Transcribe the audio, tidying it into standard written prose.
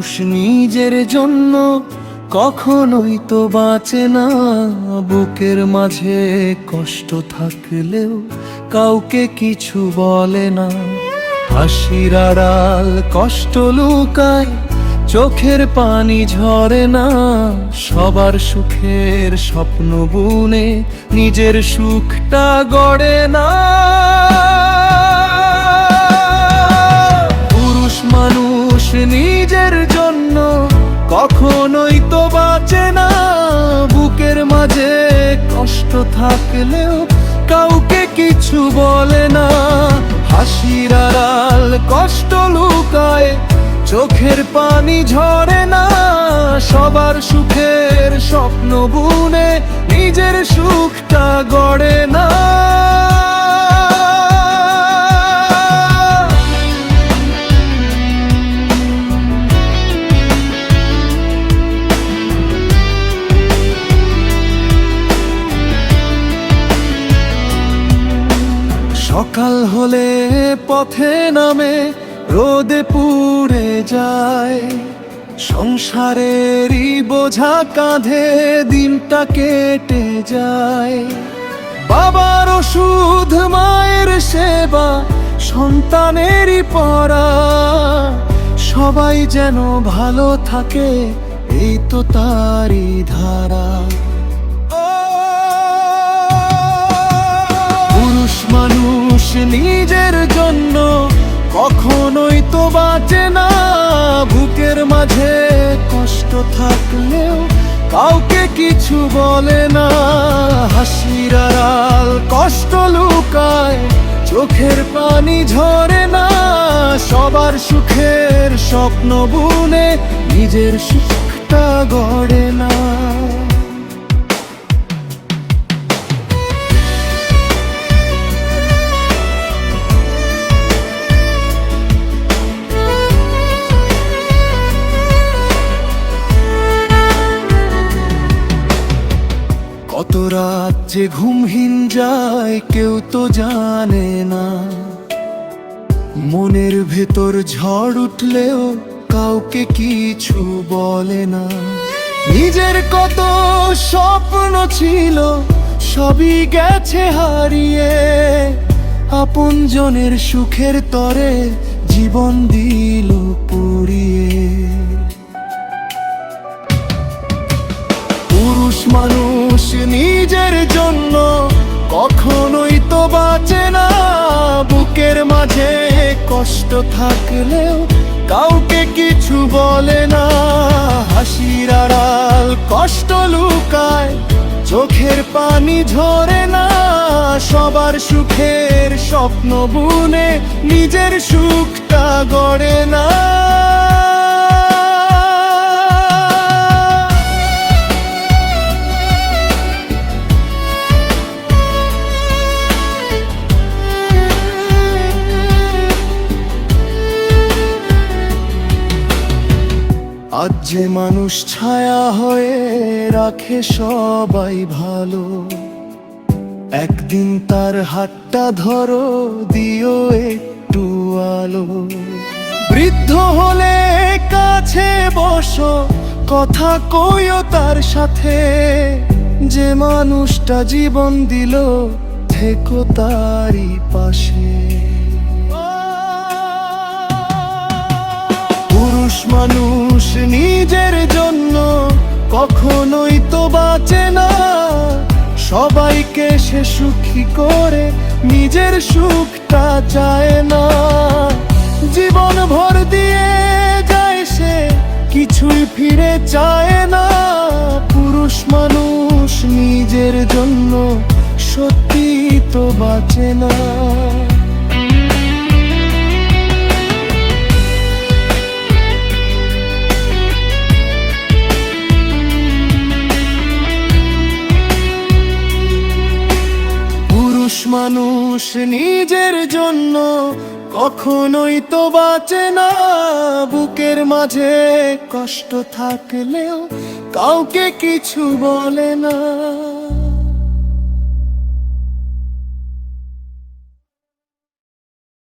মানুষ নিজের জন্য কখনোই তো বাঁচে না। বুকের মাঝে কষ্ট থাকলেও কাউকে কিছু বলে না। হাসির আড়াল কষ্ট লুকায়, চোখের পানি ঝরে না। সবার সুখের স্বপ্ন বুনে নিজের সুখটা গড়ে না। পুরুষ মানুষ নিজের জন্য কখনোই তো বাঁচে না। বুকের মাঝে কষ্ট থাকলেও কাউকে কিছু বলে না। হাসির আড়াল কষ্ট লুকায়, চোখের পানি ঝরে না। সবার সুখের স্বপ্ন বুনে নিজের সুখটা গড়ে না। সকাল হলে পথে নামে, রোদে পুড়ে যায়। সংসারেরই বোঝা কাঁধে দিনটা কেটে যায়। বাবার ওষুধ, মায়ের সেবা, সন্তানেরই পড়া, সবাই যেন ভালো থাকে এই তো তারই ধারা। পুরুষ মানুষ নিজের জন্য কখনোই তো বাঁচে না। বুকের মাঝে কষ্ট থাকলেও কাউকে কিছু বলে না। হাসির আড়াল কষ্ট লুকায়, চোখের পানি ঝরে না। সবার সুখের স্বপ্ন বুনে নিজের সুখটা গড়ে না। কত রাত যে ঘুমহীন যায় কেউ তো জানে না। মনের ভেতর ঝড় উঠলেও কাউকে কিছু বলে না। নিজের কত স্বপ্ন ছিল সবই গেছে হারিয়ে। আপনজনের সুখের তরে জীবন দিল পুড়িয়ে। পুরুষ মানুষ নিজের জন্য কখনোই তো বাঁচে না। বুকের মাঝে কষ্ট থাকলেও কাউকে কিছু বলে না। হাসির আড়াল কষ্ট লুকায়, চোখের পানি ঝরে না। সবার সুখের স্বপ্ন বুনে নিজের সুখটা গড়ে না। আজ যে মানুষ ছায়া হয়ে রাখে সবাই ভালো, একদিন তার হাতটা ধরো, দিও একটু আলো। বৃদ্ধ হলে কাছে বসো, কথা কইও তার সাথে। যে মানুষটা জীবন দিল থেকো তারই পাশে। পুরুষ মানুষ নিজের জন্য কখনোই তো বাঁচে না। সবাইকে সে সুখী করে নিজের সুখটা চায় না। জীবন ভর দিয়ে যায় সে, কিছুই ফিরে চায় না। পুরুষ মানুষ নিজের জন্য সত্যি তো বাঁচে না। পুরুষ মানুষ নিজের জন্য কখনোই তো বাঁচে না। বুকের মাঝে কষ্ট থাকলেও কাউকে কিছু বলে না।